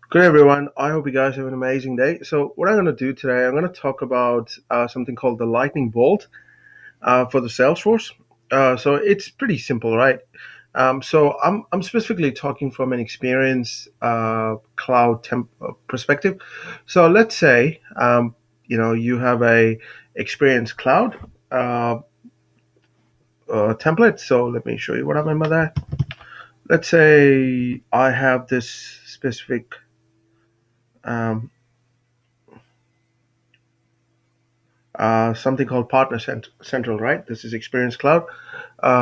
Good everyone. I hope you guys have an amazing day. So what I'm going to do today, I'm going to talk about something called the Lightning Bolt for the Salesforce. So it's pretty simple, right? So I'm specifically talking from an experience perspective. So let's say you have a experience cloud uh, template. So let me show you what I mean by that. Let's say I have this specific um, something called Central, right? This is Experience Cloud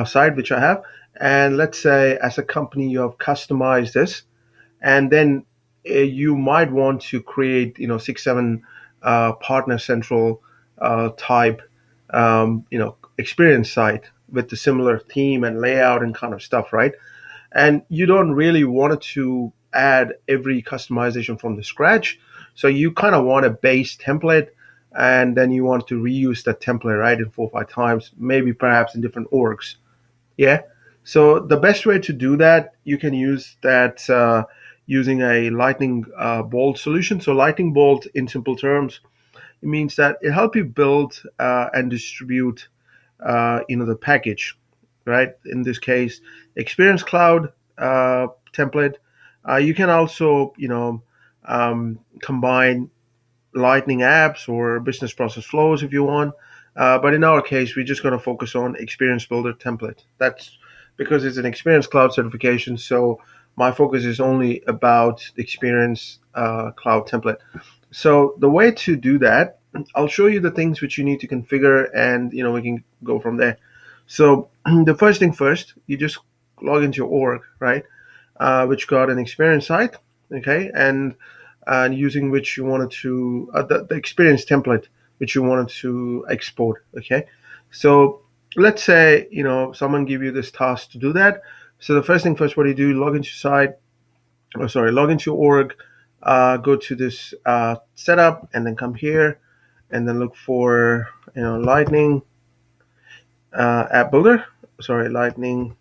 side, which I have. And let's say, as a company, you have customized this, and then you might want to create, 6, 7 Partner Central type, experience site with the similar theme and layout and kind of stuff, right? And you don't really want to add every customization from the scratch. So you kind of want a base template, and then you want to reuse that template, right, in 4 or 5 times, maybe perhaps in different orgs. Yeah. So the best way to do that, you can use that using a Lightning Bolt solution. So Lightning Bolt, in simple terms, it means that it helps you build and distribute, the package, right? In this case, Experience Cloud template. You can also, combine Lightning apps or business process flows if you want. But in our case, we're just going to focus on Experience Builder template. That's because it's an Experience Cloud certification. So my focus is only about the Experience Cloud template. So the way to do that, I'll show you the things which you need to configure, and we can go from there. So the first thing first, you just log into your org, right? Which got an experience site, okay, and using which you wanted to the experience template which you wanted to export, okay. So let's say someone give you this task to do that. So the first thing first, what do you do? Log into your site, oh sorry, log into your org, go to this setup, and then come here, and then look for Lightning app builder. Sorry, Lightning,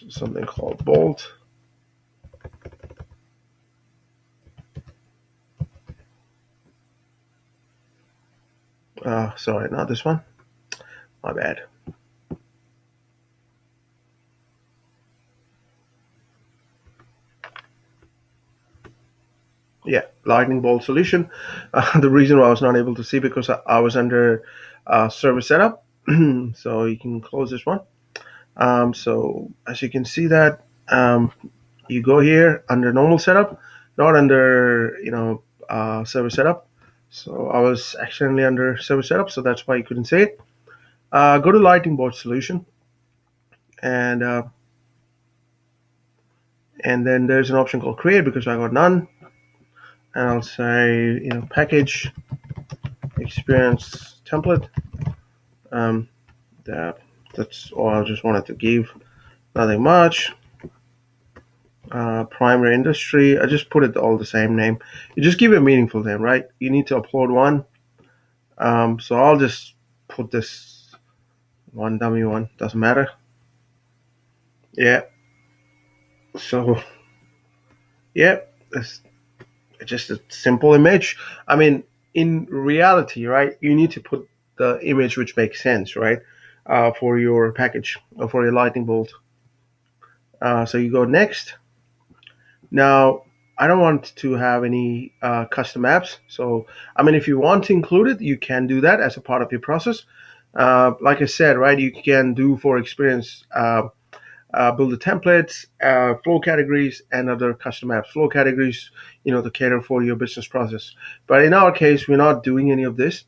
something called Bolt. Sorry, not this one. My bad. Yeah, Lightning Bolt solution. The reason why I was not able to see, because I was under server setup. So you can close this one. So as you can see that, you go here under normal setup, not under server setup. So I was accidentally under server setup, so that's why you couldn't see it. Go to Lightning Bolt solution, and then there's an option called create, because I got none. And I'll say package experience template. Um, that's all I just wanted to give. Nothing much. Primary industry. I just put it all the same name. You just give it a meaningful name, right? You need to upload one. So I'll just put this one dummy one. Doesn't matter. Yeah. So yeah, it's just a simple image. I mean, in reality, right? You need to put the image which makes sense, right? For your package or for your lightning bolt. So you go next. Now, I don't want to have any custom apps. So, I mean, if you want to include it, you can do that as a part of your process. Like I said, right, you can do for experience, build the templates, flow categories, and other custom apps. Flow categories, to cater for your business process. But in our case, we're not doing any of this.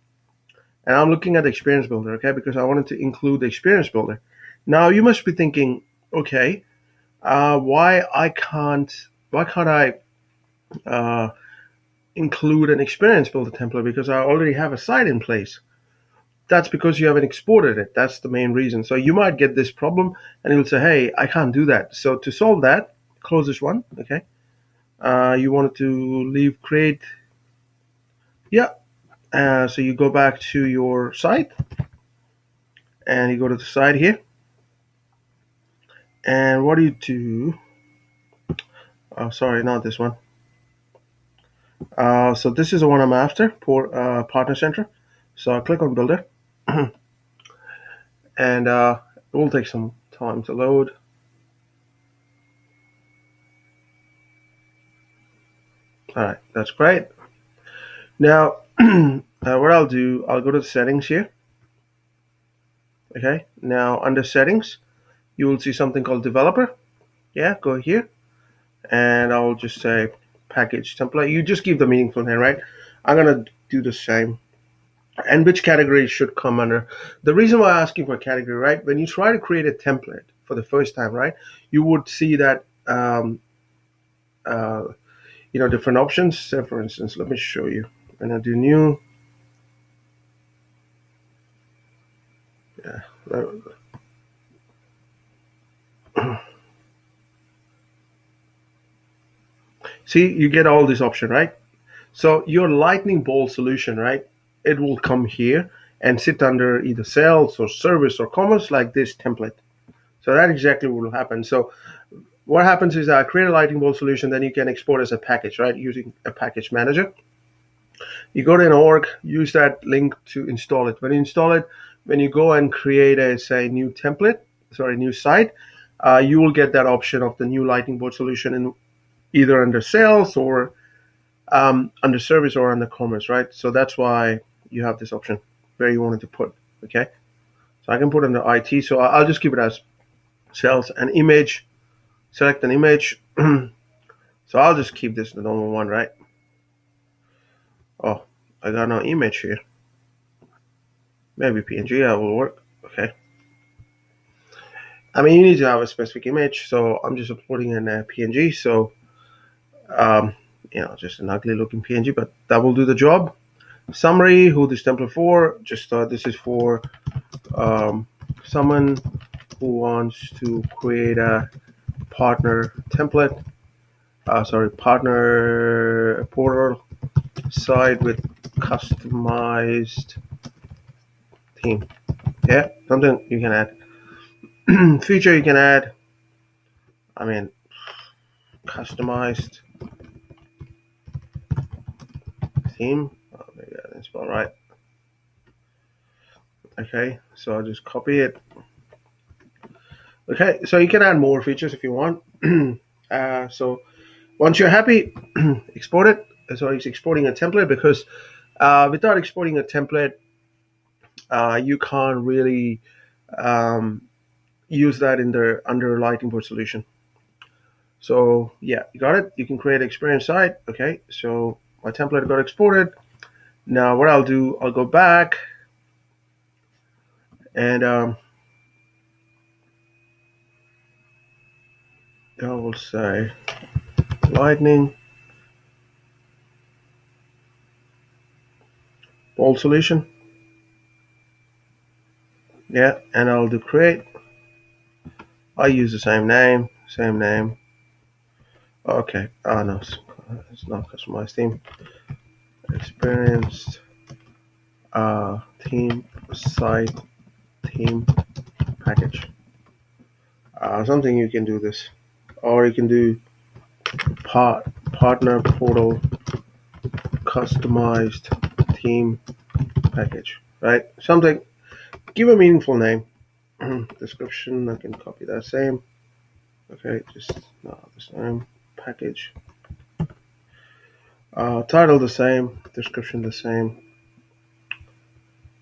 And I'm looking at the experience builder, okay, because I wanted to include the experience builder. Now, you must be thinking, okay, why can't I uh, include an experience builder template, because I already have a site in place? That's because you haven't exported it. That's the main reason. So you might get this problem, and you'll say, hey, I can't do that. So to solve that, close this one, okay? You wanted to leave create. Yeah. So you go back to your site, and you go to the site here. And what do you do? Sorry, not this one. So this is the one I'm after for Partner Center. So I'll click on Builder, and it will take some time to load. All right, that's great. Now, what I'll do, I'll go to the settings here. Okay. Now under settings, you will see something called developer. Yeah, go here, and I'll just say package template. You just give the meaningful name, right? I'm gonna do the same. And which category should come under? The reason why I'm asking for a category, right? When you try to create a template for the first time, right, you would see that uh, different options. So for instance, let me show you. When I do new, yeah, see, you get all this option, right? So your lightning bolt solution, right? It will come here and sit under either sales or service or commerce like this template. So that exactly what will happen. So what happens is I create a lightning bolt solution, then you can export as a package, right? Using a package manager. You go to an org, use that link to install it. When you install it, when you go and create a say new template, sorry, new site, you will get that option of the new lightning bolt solution in either under sales or under service or under commerce, right? So that's why you have this option where you wanted to put. Okay, so I can put under IT. So I'll just keep it as sales and image. Select an image. So I'll just keep this the normal one, right? Oh, I got no image here. Maybe PNG will work. Okay. I mean, you need to have a specific image, so I'm just uploading in a PNG. So, um, just an ugly looking PNG, but that will do the job. Summary: who this template for? Just this is for um, someone who wants to create a partner template. Partner portal site with customized theme. Yeah, something you can add. Feature you can add. I mean, customized theme. Oh, maybe I didn't spell right. Okay, so I'll just copy it. Okay, so you can add more features if you want. So once you're happy, export it. So it's exporting a template because without exporting a template, you can't really um, use that in the under Lightning Board solution. So yeah, you got it. You can create an experience site. Okay, so my template got exported. Now what I'll do, I'll go back and I will say Lightning Bolt solution. Yeah, and I'll do create. I use the same name, same name. Okay. Oh no, it's not customized theme. Experienced theme site theme package. Something you can do this, or you can do partner portal customized theme package. Right? Something. Give a meaningful name. Description. I can copy that same. Okay, just no this name package. Title the same. Description the same.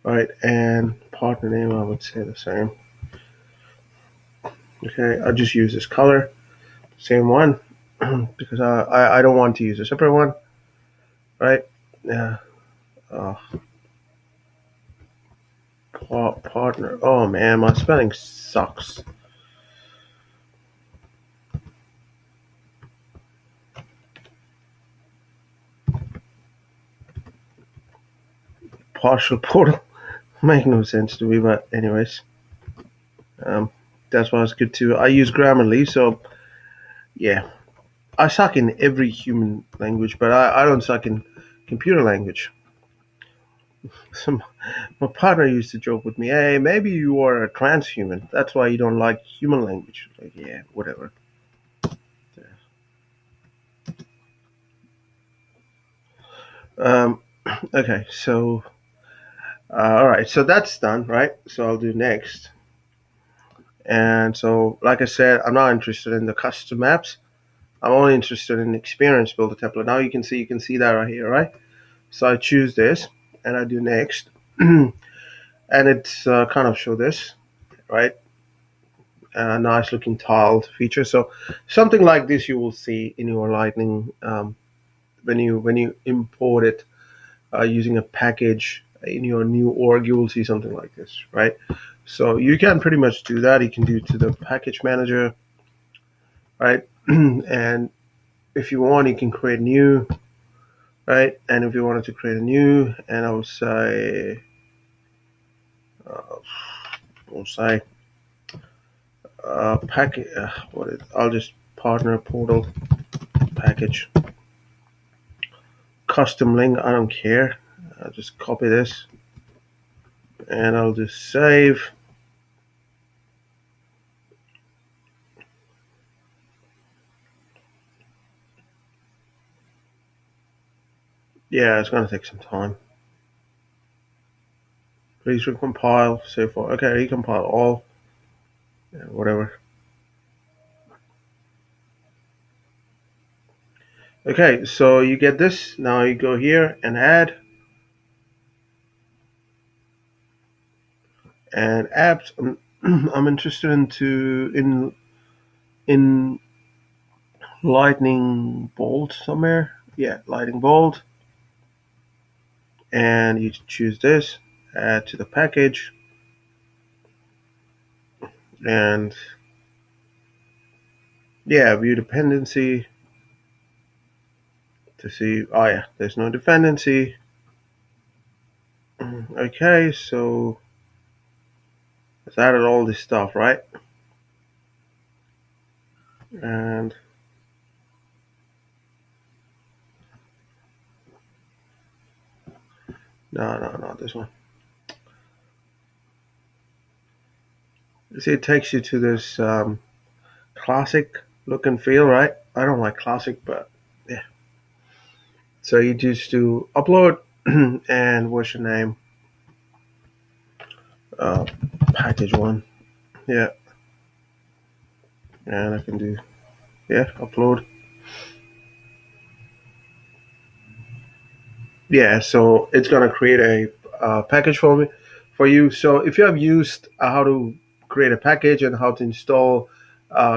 Right, and partner name I would say the same. Okay, I'll just use this color, same one, because I don't want to use a separate one, right? Yeah. Uh, partner. Oh man, my spelling sucks. Partial portal. Make no sense to me, but anyways, um, that's why it's good to. I use Grammarly, so yeah, I suck in every human language, but I don't suck in computer language. So my partner used to joke with me, "Hey, maybe you are a transhuman. That's why you don't like human language." Like, yeah, whatever. Um, okay, so all right, so that's done, right? So I'll do next. And so, like I said, I'm not interested in the custom apps. I'm only interested in experience builder template. Now you can see that right here, right? So I choose this and I do next, and it's kind of show this, right? Nice looking tiled feature. So something like this you will see in your Lightning when you import it using a package in your new org. You will see something like this, right? So you can pretty much do that. You can do it to the package manager, right? And if you want, you can create new, right? And if you wanted to create a new, and uh, I'll say package. I'll just partner portal package custom link. I don't care. I'll just copy this and I'll just save. Yeah, it's gonna take some time. Please recompile. Save for. Okay, recompile all. Yeah, whatever. Okay, so you get this. Now you go here and add and apps. I'm interested in lightning bolt somewhere. Yeah, lightning bolt, and you choose this. Add to the package, and yeah, view dependency to see. Oh yeah, there's no dependency. Okay, so it's added all this stuff, right? And no, this one. You see, it takes you to this classic look and feel, right? I don't like classic, but yeah. So you just do upload and what's your name? Uh, package one. Yeah, and I can do upload. Yeah, so it's gonna create a package for me for you. So if you have used how to create a package and how to install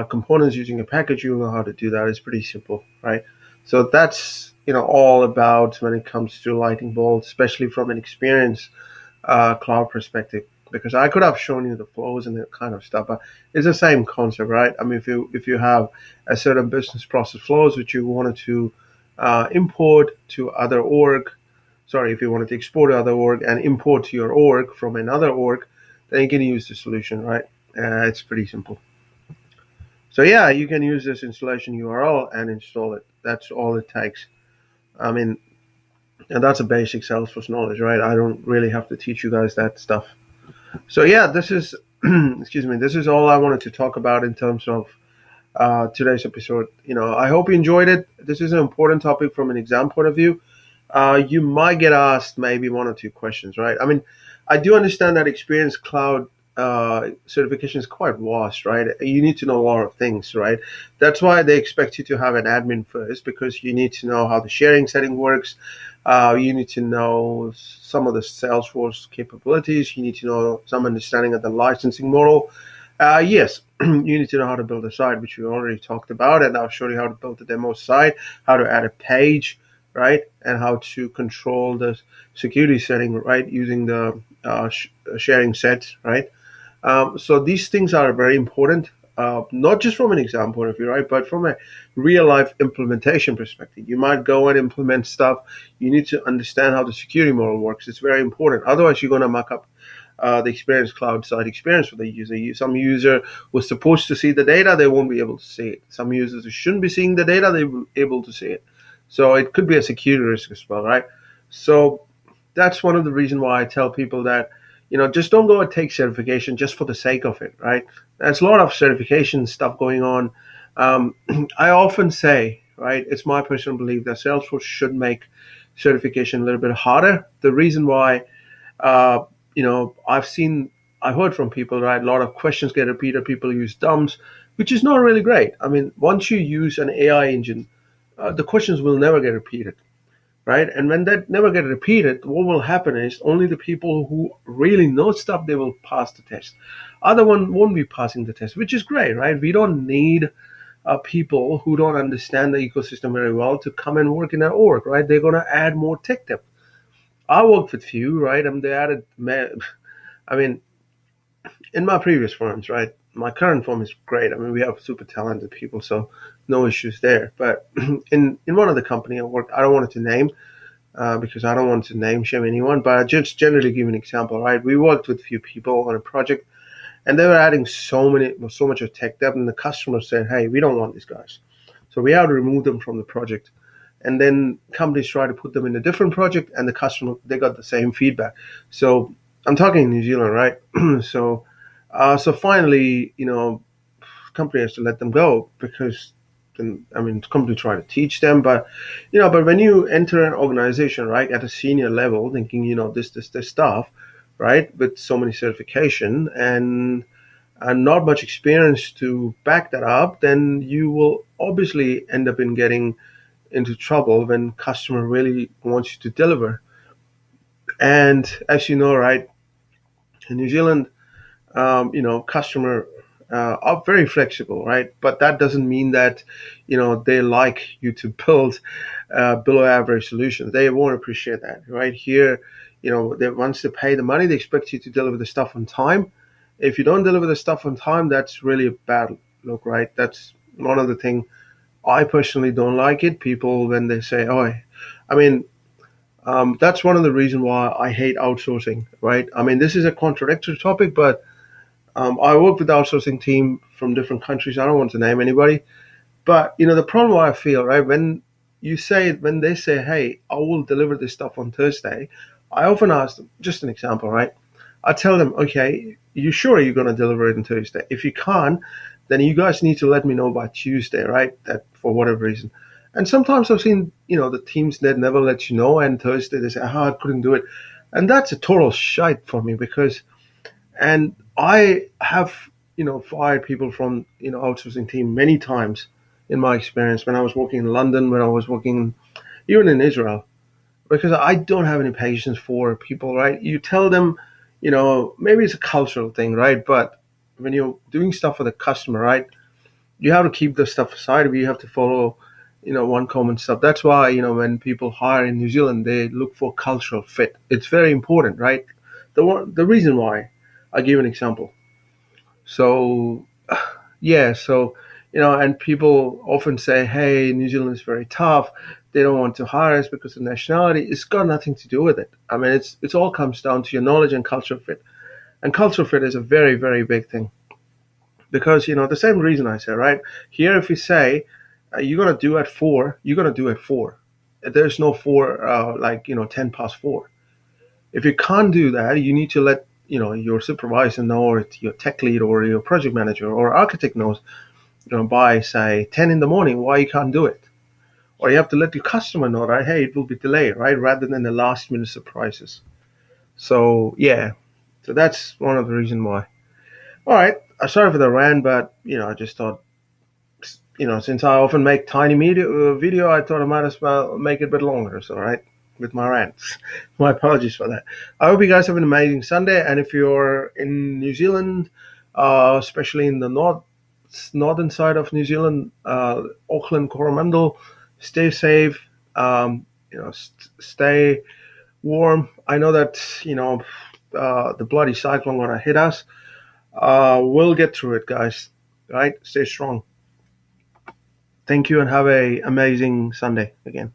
components using a package, you know how to do that. It's pretty simple, right? So that's all about when it comes to Lightning Bolt, especially from an experience cloud perspective. Because I could have shown you the flows and that kind of stuff, but it's the same concept, right? I mean, if you have a certain business process flows which you wanted to import to other org, sorry, if you wanted to export to other org and import to your org from another org, then you can use the solution, right? It's pretty simple. So yeah, you can use this installation URL and install it. That's all it takes. I mean, and that's a basic Salesforce knowledge, right? I don't really have to teach you guys that stuff. So yeah, this is excuse me. This is all I wanted to talk about in terms of today's episode. I hope you enjoyed it. This is an important topic from an exam point of view. You might get asked maybe one or two questions, right? I mean, I do understand that Experience Cloud certification is quite vast, right? You need to know a lot of things, right? That's why they expect you to have an admin first, because you need to know how the sharing setting works. You need to know some of the Salesforce capabilities. You need to know some understanding of the licensing model. Yes, you need to know how to build a site, which we already talked about, and I'll show you how to build a demo site, how to add a page, right, and how to control the security setting, right, using the sharing sets, right. So these things are very important, not just from an exam point of view, right, but from a real life implementation perspective. You might go and implement stuff. You need to understand how the security model works. It's very important. Otherwise, you're going to muck up the experience cloud side experience for the user. Some user was supposed to see the data, they won't be able to see it. Some users who shouldn't be seeing the data, they will be able to see it. So it could be a security risk as well, right? So that's one of the reasons why I tell people that just don't go and take certification just for the sake of it, right? There's a lot of certification stuff going on. I often say, right, it's my personal belief that Salesforce should make certification a little bit harder. The reason why, uh, I've heard from people, right? A lot of questions get repeated. People use DUMS, which is not really great. I mean, once you use an AI engine, the questions will never get repeated, right? And when that never get repeated, what will happen is only the people who really know stuff, they will pass the test. Other one won't be passing the test, which is great, right? We don't need people who don't understand the ecosystem very well to come and work in our org, right? They're going to add more tech depth. I worked with few, right? And they added, I mean, in my previous firms, right? My current firm is great. I mean, we have super talented people, so no issues there. But in one of the company I worked, I don't want it to name because I don't want to name shame anyone, but I just generally give an example, right? We worked with a few people on a project, and they were adding so much of tech debt, and the customer said, "Hey, we don't want these guys," so we had to remove them from the project. And then companies try to put them in a different project, and the customer they got the same feedback. So I'm talking New Zealand, right? So finally, company has to let them go because then I mean company try to teach them, but but when you enter an organization, right, at a senior level, thinking this stuff, right, with so many certification and not much experience to back that up, then you will obviously end up in getting into trouble when customer really wants you to deliver. And as you know, right, in New Zealand, customer are very flexible, right? But that doesn't mean that, they like you to build below average solutions. They won't appreciate that, right? Here, once they pay the money, they expect you to deliver the stuff on time. If you don't deliver the stuff on time, that's really a bad look, right? That's one of the things I personally don't like it. People, when they say, oh, I mean, that's one of the reasons why I hate outsourcing, right? I mean, this is a contradictory topic, but I work with the outsourcing team from different countries. I don't want to name anybody, but the problem I feel, right, when they say, "Hey, I will deliver this stuff on Thursday," I often ask them, just an example, right? I tell them, "Okay, you sure you're going to deliver it on Thursday? If you can't, then you guys need to let me know by Tuesday, right? That for whatever reason." And sometimes I've seen, the teams that never let you know, and Thursday they say, "Oh, I couldn't do it," and that's a total shite for me because and I have, fired people from, outsourcing team many times in my experience when I was working in London, when I was working even in Israel, because I don't have any patience for people, right? You tell them, maybe it's a cultural thing, right? But when you're doing stuff for the customer, right, you have to keep the stuff aside, but you have to follow, one common stuff. That's why, when people hire in New Zealand, they look for cultural fit. It's very important, right? The reason why, I give an example. So, yeah, so, and people often say, hey, New Zealand is very tough. They don't want to hire us because of nationality. It's got nothing to do with it. I mean, it's all comes down to your knowledge and cultural fit. And cultural fit is a very, very big thing because, the same reason I say, right? Here, if you say you're going to do at 4, you're going to do at 4. There's no 4, 10 past 4. If you can't do that, you need to let your supervisor know, or your tech lead, or your project manager, or architect knows, by say 10 in the morning why you can't do it. Or you have to let your customer know that hey, it will be delayed, right, rather than the last minute surprises. So yeah, so that's one of the reasons why. All right, sorry for the rant, but I just thought since I often make tiny video, I thought I might as well make it a bit longer. So, right, with my rants. My apologies for that. I hope you guys have an amazing Sunday. And if you're in New Zealand, especially in the northern side of New Zealand, Auckland, Coromandel, stay safe. Stay warm. I know that the bloody cyclone gonna hit us. We'll get through it, guys. All right, stay strong. Thank you and have a amazing Sunday again.